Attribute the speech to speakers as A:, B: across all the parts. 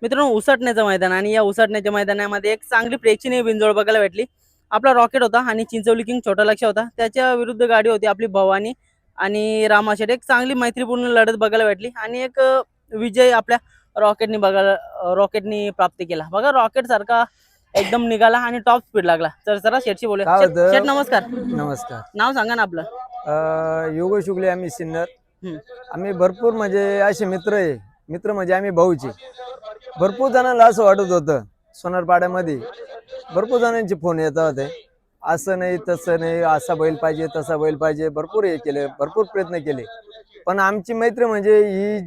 A: मित्रांनो उसटण्याचं मैदान आणि या उसटण्याच्या मैदानामध्ये एक चांगली प्रेक्षणीय बिनजोड बघायला भेटली। आपला रॉकेट होता आणि चिंचवली किंग छोटा लक्ष होता, त्याच्या विरुद्ध गाडी होती आपली भवानी आणि रामाशेठ। एक चांगली मैत्रीपूर्ण लढत बघायला भेटली आणि एक विजय आपल्या रॉकेटनी प्राप्त केला। बघा रॉकेट सारखा एकदम निघाला आणि टॉप स्पीड लागला। तर जरा शेठशी बोलूया। शेठ नमस्कार।
B: नमस्कार।
A: नाव सांगा ना आपलं।
B: योगेश शुक्ले, आम्ही सिन्नर।
A: हम्म,
B: आम्ही भरपूर म्हणजे असे मित्र आहे, मित्र म्हणजे आम्ही भाऊचे। भरपूर जणांना असं वाटत होतं सोनारपाड्यामध्ये, भरपूर जणांचे फोन येत होते, असं नाही तसं नाही, असा बैल पाहिजे तसा बैल पाहिजे। भरपूर हे केले, भरपूर प्रयत्न केले, पण आमची मैत्री म्हणजे ही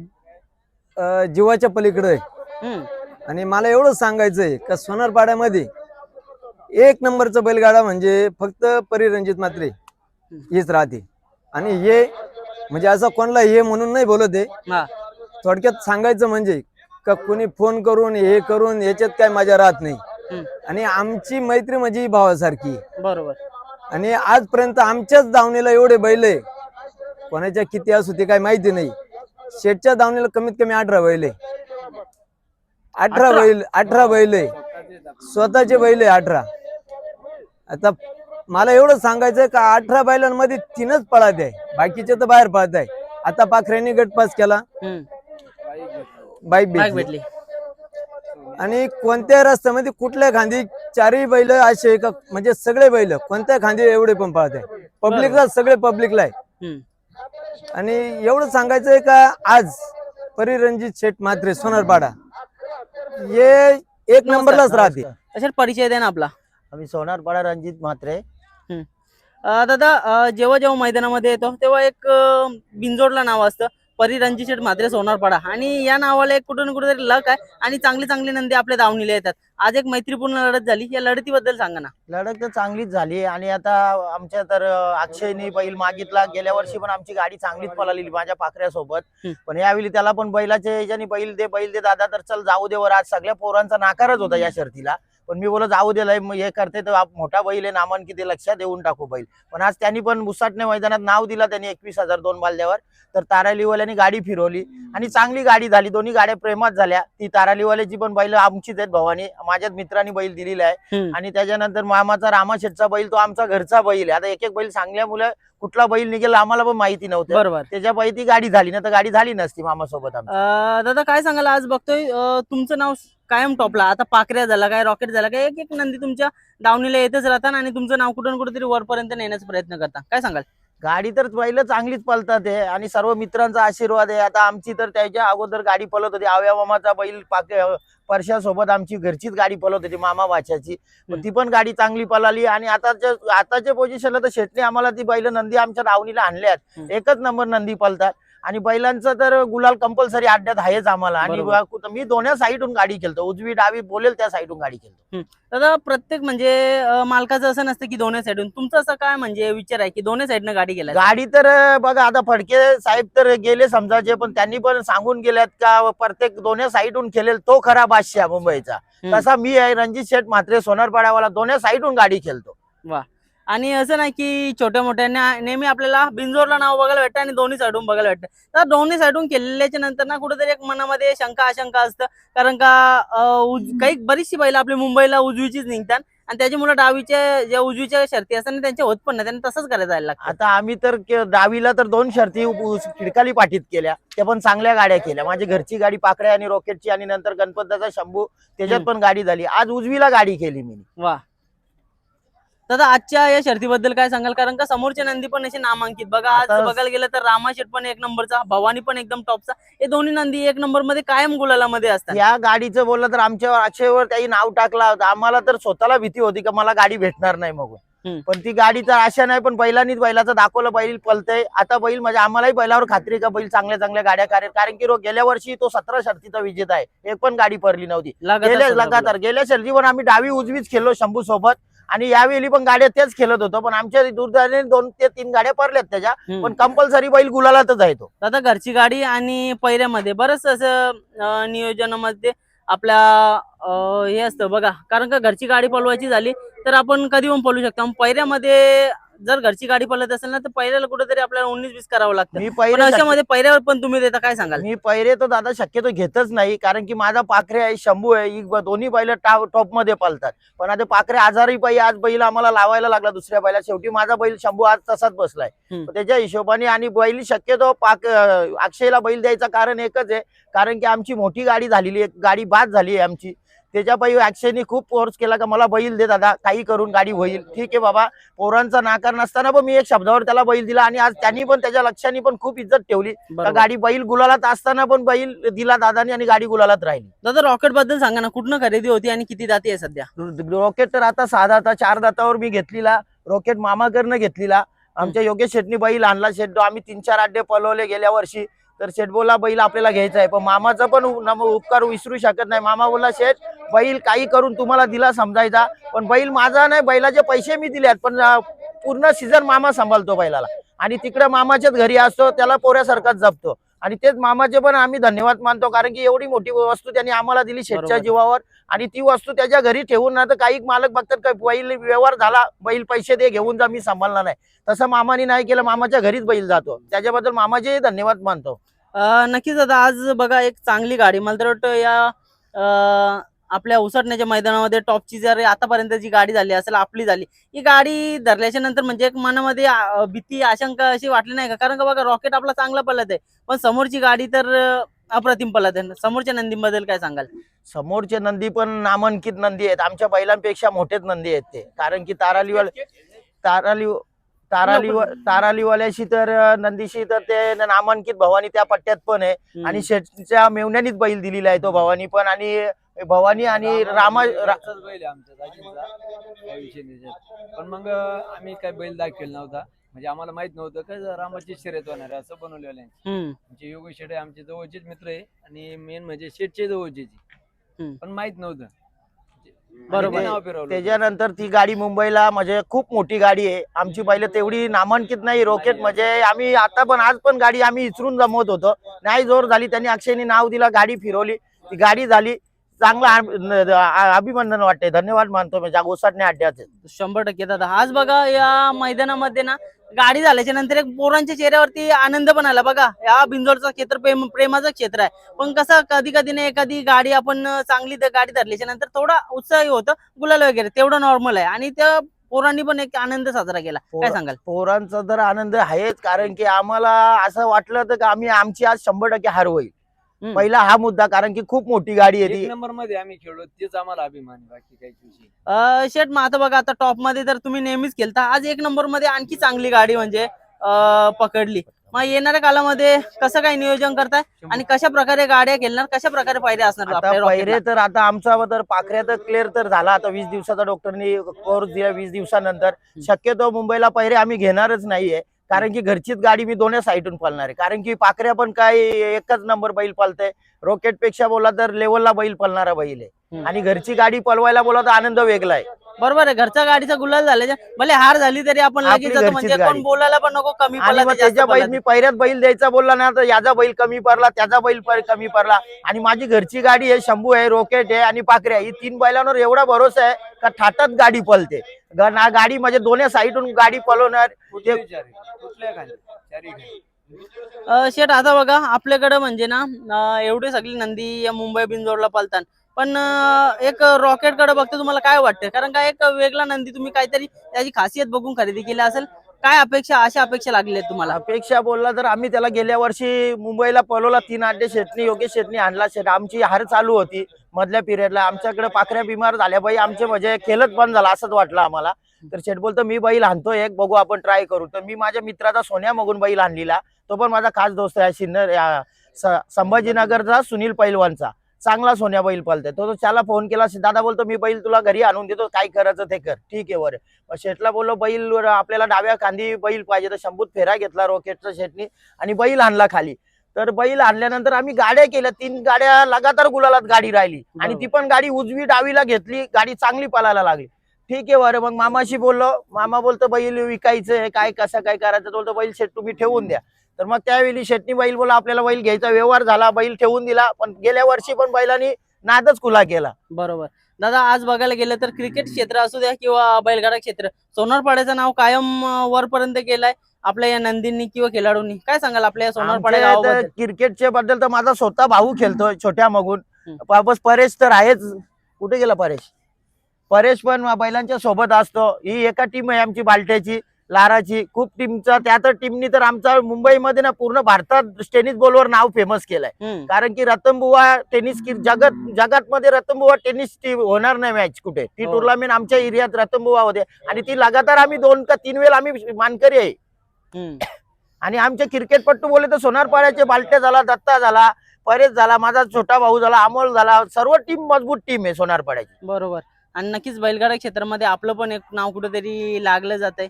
B: जीवाच्या पलीकडे आहे।
A: हम्म,
B: आणि मला एवढं सांगायचंय का सोनारपाड्यामध्ये एक नंबरचं बैलगाडा म्हणजे फक्त परिरंजित मात्रे हीच राहते। आणि हे म्हणजे असं कोणाला हे म्हणून नाही बोलत आहे,
A: हा
B: थोडक्यात सांगायचं म्हणजे का कोणी फोन करून हे करून याच्यात काय मजा राहत नाही।
A: हम्म,
B: आणि आमची मैत्री म्हणजे भावासारखी आहे।
A: बरोबर।
B: आणि आजपर्यंत आमच्याच दावणीला एवढे बैल आहे, कोणाच्या किती असू ते काय माहिती नाही। शेठच्या दावणीला कमीत कमी 18 बैल आहे, 18 बैल आहे, स्वतःचे बैल आहे 18। आता मला एवढं सांगायचं का 18 बैलांमध्ये 3च पळत आहे, बाकीचे तर बाहेर पळत आहे। आता पाखरेने गट पास केला, बाईक
A: बाईक
B: भेटली।
A: भेटली।
B: आणि कोणत्या रस्त्यामध्ये कुठल्या खांदी 4ही बैल असे का म्हणजे सगळे बैल कोणत्या खांदी एवढे पण पळत आहे, पब्लिकला सगळे पब्लिकला आहे।
A: हम्म,
B: आणि एवढं सांगायचंय का आज परिरंजित शेठ मात्रे सोनारपाडा हे एक नंबरलाच राहते।
A: अशा परिचय द्या ना आपला।
C: आम्ही सोनारपाडा रणजित म्हात्रे।
A: दादा जेव्हा जेव्हा मैदानामध्ये येतो तेव्हा एक बिनजोडला नाव असतं परिरंजित शेठ म्हात्रे सोनारपाडा, आणि या नावाला एक कुठे ना कुठेतरी लक आहे आणि चांगली चांगली नंदी आपल्या दावणीला येतात। आज एक मैत्रीपूर्ण लढत झाली, या लढतीबद्दल सांगा ना।
C: लढत तर चांगलीच झाली आणि आता आमच्या तर अक्षयनी बैल मागितला। गेल्या वर्षी पण आमची गाडी चांगलीच पळालेली माझ्या पाखऱ्यासोबत, पण यावेळी त्याला पण बैलाच्या याच्याने बैल दे दादा, तर चल जाऊ दे वर। आज सगळ्या पोरांचा नाकारच होता या शर्तीला, पण मी बोला जाऊ दे, हे करते तर मोठा बैल आहे नामांकित, लक्षात देऊन टाकू बैल। पण आज त्यांनी पण मुसाटणे मैदानात नाव दिला त्यांनी 21,000 2 बालद्यावर। तर तारालीवाल्याने गाडी फिरवली आणि चांगली गाडी झाली, दोन्ही गाड्या प्रेमात झाल्या। ती तारालीवाल्याची पण बैल आमचीच आहेत, भवानी माझ्याच मित्रांनी बैल दिलेला आहे। आणि त्याच्यानंतर मामाचा रामाशेठचा बैल तो आमचा घरचा बैल आहे। आता एक एक बैल सांगल्यामुळे कुठला बैल निघेल आम्हाला पण माहिती नव्हतं,
A: बरोबर।
C: त्याच्या बैल ती गाडी झाली ना, तर गाडी झाली नसती मामासोबत आमची।
A: दादा काय सांगाल, आज बघतोय तुमचं नाव कायम टॉपला, आता पाखऱ्या झाला काय रॉकेट झाला काय, एक एक नंदी तुमच्या दावणीला येतच राहतात आणि तुमचं नाव कुठून कुठेतरी वरपर्यंत नेण्याचा प्रयत्न करता, काय सांगाल।
C: गाडी तर पहिलं चांगलीच पळतात आहे आणि सर्व मित्रांचा आशीर्वाद आहे। आता आमची तर त्याच्या अगोदर गाडी पळत होती, आवया मामाचा बैल परशासोबत आमची घरचीच गाडी पळत होती मामा भाच्याची, ती पण गाडी चांगली पळाली। आणि आताच्या पोझिशनला तर शेटने आम्हाला ती बैल नंदी आमच्या दावणीला आणल्यात, एकच नंबर नंदी पळतात। आणि बैलांचं तर गुलाल कंपल्सरी अड्ड्यात आहेच आम्हाला। आणि मी दोन्ही साईडून गाडी खेळतो, उजवी डावी बोलेल त्या साईडून गाडी खेळतो।
A: दादा प्रत्येक म्हणजे मालकाचं असं नसतं की दोन्ही साईडून, तुमचं असं काय म्हणजे विचार आहे की दोन्ही साईडनं गाडी गेला।
C: गाडी तर बघा आता फडके साहेब तर गेले समजायचे, पण त्यांनी पण सांगून गेल्यात का प्रत्येक दोन्ही साईडून खेळेल तो खरा बादशाह मुंबईचा। तसा मी आहे रणजित शेठ म्हात्रे सोनारपाड्यावाला, दोन्ही साईडून गाडी खेळतो।
A: वा। आणि असं नाही की छोट्या मोठ्या नेहमी आपल्याला बिनजोरला नाव बघायला भेटतं आणि दोन्ही साईडून बघायला भेटतं, तर दोन्ही साईडून केलेल्याच्या नंतर ना कुठेतरी एक मनामध्ये शंका आशंका असतं, कारण का काही बरीचशी बैल आपली मुंबईला उजवीचीच निघतात आणि त्याच्यामुळे डावीच्या ज्या उजवीच्या शर्ती असतात त्यांच्या होत पण नाही, त्यांना तसंच करायला लागतं।
C: आता आम्ही तर डावीला तर 2 शर्ती खिडकाली पाठीत केल्या, त्या पण चांगल्या गाड्या केल्या। माझी घरची गाडी पाकड्या आणि रॉकेटची, आणि नंतर गणपतचा शंभू त्याच्यात पण गाडी झाली। आज उजवीला गाडी केली मी।
A: वा। दादा आजच्या या शर्तीबद्दल काय सांगाल, कारण का समोरचे नंदी पण असे नामांकित बघा, आज बघायला गेलं तर रामाशेठ पण 1 नंबरचा, भवानी पण एकदम टॉपचा, हे दोन्ही नंदी 1 नंबर मध्ये कायम गुलाला मध्ये असतात।
C: या गाडीचं बोललं तर आमच्या अक्षयवर त्याही नाव टाकला होता, आम्हाला तर स्वतःला भीती होती का मला गाडी भेटणार नाही मग, पण ती गाडी तर आशा नाही, पण बैलांनीच बैलाचं दाखवलं, बैल पलतय आता बैल। म्हणजे आम्हालाही बैलावर खात्री का बैल चांगल्या चांगल्या गाड्या करेल, कारण की गेल्या वर्षी तो 17 शर्तीचा विजेता आहे, एक पण गाडी पडली नव्हती लगातार। गेल्या शर्ती पण आम्ही डावी उजवीच खेळलो शंभू सोबत, आणि यावेळी पण गाड्या तेच खेळत होतो, पण आमच्या दुर्दैवाने 2 ते 3 गाड्या पडल्यात त्याच्या, पण कंपल्सरी बैल गुलालातच आहे तो।
A: दादा घरची गाडी आणि पैऱ्यामध्ये बरंच असं नियोजनामध्ये आपल्या हे असतं बघा, कारण का घरची गाडी पळवायची झाली तर आपण कधी पण पळू शकतो, पैऱ्यामध्ये जर घरची गाडी पळत असेल ना तर पहिल्याला कुठेतरी आपल्याला 19-20 करावं लागतं.
C: मी
A: पण
C: पहिले
A: अशामध्ये पहिल्यावर पण तुम्ही देता, काय सांगाल?
C: मी पहिले तर दादा शक्यतो घेतच नाही, कारण की माझा पाखरे आहे, शंभू आहे, ही दोन्ही बैल टॉप मध्ये पळतात. पण आता पाखरे आजारी पायी आज बैल आम्हाला लावायला लागला दुसऱ्या बैला. शेवटी माझा बैल शंभू आज तसाच बसलाय.
A: हम्म.
C: त्याच्या हिशोबाने आणि बैल शक्यतो अक्षयला बैल द्यायचं कारण एकच आहे, कारण की आमची मोठी गाडी झालेली आहे, गाडी बाद झाली आहे आमची. त्याच्या पायी अक्षयने खूप फोर्स केला का मला बैल दे दादा, काही करून गाडी होईल. ठीक आहे बाबा, पोरांचा नाकार नसताना पण मी एक शब्दावर त्याला बैल दिला आणि आज त्यांनी पण त्याच्या लक्षाने पण खूप इज्जत ठेवली. का
A: बरोबर.
C: गाडी बैल गुलालात असताना पण बैल दिला दादानी आणि गाडी गुलालात राहिली.
A: दादा रॉकेट बद्दल सांगा ना, कुठनं खरेदी होती आणि किती दाती आहे सध्या?
C: रॉकेट तर आता 6 दाता 4 दातावर मी घेतलेला. रॉकेट मामाकडनं घेतलेला. आमच्या योगेश शेटनी बैल आणला. शेट आम्ही 3-4 अड्डे पळवले गेल्या वर्षी. तर शेट बोला बैल आपल्याला घ्यायचा आहे, पण मामाचा पण उपकार विसरू शकत नाही. मामा बोला शेट बैल काही करून तुम्हाला दिला समजायचा, पण बैल माझा नाही, बैलाचे पैसे मी दिलेत, पण पूर्ण सीझन मामा सांभाळतो बैलाला. आणि तिकडे मामाच्याच घरी असतो, त्याला पोऱ्यासारखाच जपतो. आणि तेच मामाचे पण आम्ही धन्यवाद मानतो, कारण की एवढी मोठी वस्तू त्यांनी आम्हाला दिली शेटच्या
A: बरोबर.
C: जीवावर. आणि ती वस्तू त्याच्या घरी ठेवून ना तर काही मालक बघतात काय बैल व्यवहार झाला, बैल पैसे दे घेऊन जा, मी सांभाळणार नाही. तसं मामाने नाही केलं, मामाच्या घरीच बैल जातो. त्याच्याबद्दल मामाचे धन्यवाद मानतो.
A: नक्कीच दादा, आज बघा एक चांगली गाडी, मला तर वाटतं या आपल्या उसटण्याच्या मैदानामध्ये टॉपची जर आतापर्यंत जी गाडी झाली असेल आपली झाली, ही गाडी धरल्याच्या नंतर म्हणजे एक मनामध्ये भीती आशंका अशी वाटली नाही का? कारण का बघा रॉकेट आपला चांगला पळत आहे, पण समोरची गाडी तर अप्रतिम पळत आहे. समोरच्या नंदीबद्दल काय सांगाल?
C: समोरचे नंदी पण नामांकित नंदी आहेत, आमच्या बैलांपेक्षा मोठेच नंदी आहेत ते. कारण की तारालीवाल्याशी तर नंदीशी तर ते नामांकित भवानी त्या पट्ट्यात पण आहे. आणि शेटच्या मेवण्यानीच बैल दिलेला आहे तो भवानी पण. आणि भवानी आणि रामा
B: बैल आहे आमच्या जागीचा, काही विषय नाही त्याच्यात. पण मग आम्ही काय बैल दाखवेल नव्हता, म्हणजे आम्हाला माहित नव्हतं का रामाची शर्यत होणार आहे असं बनवलेलं आहे. म्हणजे योगेश शेट आमचे जवळचेच मित्र आहे आणि मेन म्हणजे शेटचे जवळचे, पण माहित नव्हतं.
A: बरोबर.
B: आणि ते नाव फिरवलं.
C: त्याच्यानंतर ती गाडी मुंबईला म्हणजे खूप मोठी गाडी आहे. आमची बैल तेवढी नामांकित नाही. रॉकेट म्हणजे आम्ही आता पण आज पण गाडी आम्ही इचरून जमवत होतो, नाही जोर झाली, त्यांनी अक्षयनी नाव दिला, गाडी फिरवली, ती गाडी झाली. चांगला अभिनंदन वाटते, धन्यवाद मानतो मी गोसाटणे अड्ड्याचे.
A: 100% दादा. आज बघा या मैदानामध्ये ना गाडी झाल्याच्या नंतर एक पोरांच्या चेहऱ्यावरती आनंद पण आला. बघा या बिंजोरचं क्षेत्र प्रेमाचं क्षेत्र आहे, पण कसं कधी कधी नाही एखादी गाडी आपण चांगली गाडी धरल्याच्या नंतर थोडा उत्साही होतं, गुलाल वगैरे तेवढं नॉर्मल आहे. आणि त्या पोरांनी पण एक आनंद साजरा केला, काय सांगाल?
C: पोरांचा तर आनंद आहेच, कारण की आम्हाला असं वाटलं होतं की आमची आज 100% हार होईल. पहिला हा मुद्दा, कारण की खूप मोठी गाडी आहे ती.
B: 1 नंबर मध्ये आम्ही खेळलो, तेच आम्हाला अभिमान आहे, बाकी काही विषय.
A: शेट मग आता बघा, आता टॉप मध्ये तर तुम्ही नेहमीच खेळता, आज 1 नंबर मध्ये आणखी चांगली गाडी म्हणजे पकडली. मग येणाऱ्या कालामध्ये कसं काय नियोजन करताय आणि कशा प्रकारे गाड्या खेळणार, कशा प्रकारे पायऱ्या असणार
C: आता
A: आपल्या
C: पहिरे
A: रॉकेटला?
C: तर आता आमचा तर पाखऱ्या तर क्लिअर तर झाला. आता 20 दिवसाचा डॉक्टरनी कोर्स दिला. 20 दिवसानंतर शक्यतो मुंबईला पहिरे आम्ही घेणारच नाहीये, कारण की घरचीच गाडी मी दोन्ही साईडून पळणार आहे. कारण की पाखऱ्या पण काय एकच नंबर बैल पळते, रॉकेट पेक्षा बोला तर लेवलला बैल पळणारा बैल आहे. आणि घरची गाडी पळवायला बोला तर आनंद वेगळा आहे.
A: बरोबर आहे, घरच्या गाडीचा गुलाल झाल्याच्या भले हार झाली तरी आपण
C: आपली
A: लगेच जातो, म्हणजे
C: घरचीच
A: कोण
C: गाडी.
A: बोलायला पण नको कमी
C: आणि
A: पडला
C: मग
A: ते जास्त
C: त्याच्या बैल
A: पडला
C: मी पहिल्याच बैल द्यायचा बोलला ना तर याचा बैल कमी पडला, त्याचा बैल कमी पडला. आणि माझी घरची गाडी आहे, शंभू आहे, रॉकेट आहे आणि पाखरे आहे. ही 3 बैलांवर एवढा भरोसा आहे का ठाटात गाडी पळते. गाडी म्हणजे दोन्ही साईडून गाडी पळवणार.
B: कुठल्याही चारी, कुठल्या खाली, चारी खाली.
A: शेट आता बघा आपल्याकडे म्हणजे ना एवढे सगळी नंदी या मुंबई बिंजोडला पळतात, पण एक रॉकेट कडे बघतो, तुम्हाला काय वाटतं? कारण का एक वेगळा नंदी तुम्ही काहीतरी त्याची खासियत बघून खरेदी केली असेल, काय अशा अपेक्षा लागल्या आहेत तुम्हाला?
C: अपेक्षा बोलला तर आम्ही त्याला गेल्या वर्षी मुंबईला पळवला. 3 अड्डे शेटणी योगेश शेटणी आणला. शेट आमची हार चालू होती मधल्या पिरियडला, आमच्याकडे पाखऱ्या बिमार झाल्या, बाई आमचे म्हणजे खेळच बंद झाला असंच वाटलं आम्हाला. तर शेट बोलतो मी बैल आणतो एक, बघू आपण ट्राय करू. तर मी माझ्या मित्राचा सोन्या मगून बैल आणलेला, तो पण माझा खास दोस्त आहे. सिन्नर संभाजीनगरचा सुनील पैलवानचा चांगला सोन्या बैल पळते. तो त्याला फोन केला, दादा बोलतो मी बैल तुला घरी आणून देतो, काय करायचं ते कर. ठीक आहे वर. शेटला बोललो बैल आपल्याला डाव्या खांदी बैल पाहिजे, तर शंभूत फेरा घेतला रॉकेटचा शेटनी आणि बैल आणला खाली. तर बैल आणल्यानंतर आम्ही गाड्या केल्या, 3 गाड्या लगातार गुलालात गाडी राहिली. आणि ती पण गाडी उजवी डावीला घेतली, गाडी चांगली पळायला लागली. ठीक आहे वर. मग मामाशी बोललो, मामा बोलतो बैल विकायचं काय, कसं काय करायचं. बोलतो बैल शेट तुम्ही ठेवून द्या. तर मग त्यावेळी शेटनी बैल बोला आपल्याला बैल घ्यायचा, व्यवहार झाला, बैल ठेवून दिला. पण गेल्या वर्षी पण बैलांनी नादच खुला केला.
A: बरोबर. दादा आज बघायला गेलं तर क्रिकेट क्षेत्र असू द्या किंवा बैलगाडा क्षेत्र, सोनारपाड्याचं नाव कायम वरपर्यंत केलंय आपल्या या नंदींनी किंवा खेळाडूंनी. काय सांगाल आपल्या या सोनारपाड्या गावाबद्दल?
C: क्रिकेटच्या बद्दल तर माझा स्वतः भाऊ खेळतोय छोट्या मगून.
A: हम्म.
C: वापस परेश तर आहेच. कुठे गेला परेश? परेश पण बैलांच्या सोबत असतो. ही एका टीम आहे आमची बालट्याची, लाराची. खूप टीमचा त्या टीमनी तर आमचा मुंबईमध्ये ना पूर्ण भारतात टेनिस बॉलवर नाव फेमस केलंय.
A: हम्म.
C: कारण की रतनबुवा टेनिस जगात मध्ये रतनबुवा टेनिस टीम होणार नाही मॅच कुठे. ती
A: हो.
C: टुर्नामेंट आमच्या एरियात रतनबुवा होते आणि ती लगातार आम्ही 2 का 3 वेळा आम्ही मानकरी आहे.
A: हम्म.
C: आणि आमचे क्रिकेटपट्टू बोलले तर सोनारपाड्याचे बालट्या झाला, दत्ता झाला, परेश झाला, माझा छोटा भाऊ झाला, अमोल झाला. सर्व टीम मजबूत टीम आहे सोनारपाड्याची.
A: बरोबर. आणि नक्कीच बैलगाडा क्षेत्रामध्ये आपलं पण एक नाव कुठेतरी लागलं जातंय.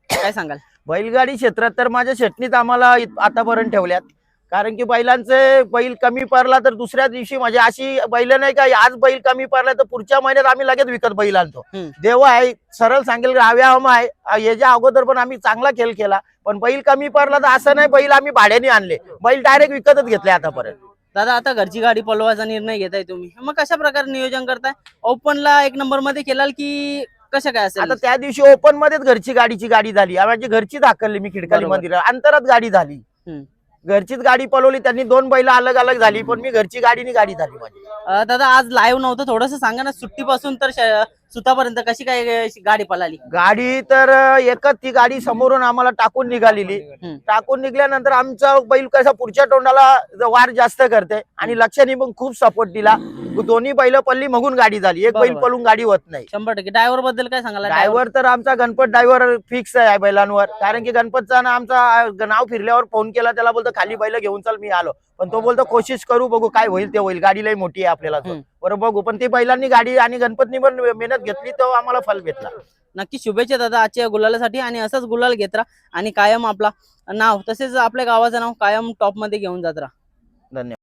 A: काय सांगाल?
C: बैलगाडी क्षेत्रात तर माझ्या शेटणीत आम्हाला आतापर्यंत ठेवल्यात. कारण की बैल कमी पडला तर दुसऱ्या दिवशी म्हणजे अशी बैल नाही का आज बैल कमी पडला तर पुढच्या महिन्यात आम्ही लगेच विकत बैल आणतो.
A: हम्म.
C: देव आहे, सरळ सांगेल हव्याहम आहे. याच्या अगोदर पण आम्ही चांगला खेळ केला, पण बैल कमी पडला तर असं नाही बैल आम्ही भाड्याने आणले, बैल डायरेक्ट विकतच घेतले आतापर्यंत.
A: दादा आता घरची गाडी पळवायचा निर्णय घेताय तुम्ही, मग कशा प्रकारे नियोजन करताय? ओपनला 1 नंबर मध्ये केलाल की कसं काय असेल?
C: आता त्या दिवशी ओपन मध्येच घरची गाडी झाली. म्हणजे घरचीच हाकलली मी खिडकाली
A: बरोबर.
C: मंदिरात, अंतरात गाडी झाली.
A: हम्म.
C: घरचीच गाडी पळवली त्यांनी. 2 बैल अलग अलग झाली, पण मी घरची गाडी झाली माझी.
A: दादा आज लाईव्ह नव्हतं, थोडस सांगा ना सुट्टीपासून तर सुतापर्यंत कशी काय गाडी पळाली?
C: गाडी तर एकच ती गाडी समोरून आम्हाला टाकून निघालेली.
A: हम्म.
C: टाकून निघाल्यानंतर आमचा बैल कसा पुढच्या तोंडाला वार जास्त करते आणि लक्षाने पण खूप सपोर्ट दिला. दोन्ही बैल पल्ली मगून गाडी झाली. एक बैल
A: बरोबर.
C: पळून गाडी होत नाही.
A: 100%. ड्रायव्हर बद्दल काय सांगाल?
C: ड्रायव्हर तर आमचा गणपत ड्रायव्हर फिक्स आहे बैलांवर. कारण की गणपतचा ना आमचा नाव फिरल्यावर फोन केला, त्याला बोलतो खाली बैल घेऊन चल, मी आलो. पण तो बोलतो कोशिश करू, बघू काय होईल ते होईल, गाडी लई मोठी आहे आपल्याला तो.
A: हम्म.
C: बरं बघू. पण ते बैलांनी गाडी आणि गणपतनी पण मेहनत घेतली, तो आम्हाला फल भेटला.
A: नक्की शुभेच्छा दादा आजच्या गुलालासाठी, आणि असंच गुलाल घेत राहा आणि कायम आपला नाव तसेच आपल्या गावाचं नाव कायम टॉप मध्ये घेऊन जात राहा.
C: धन्यवाद.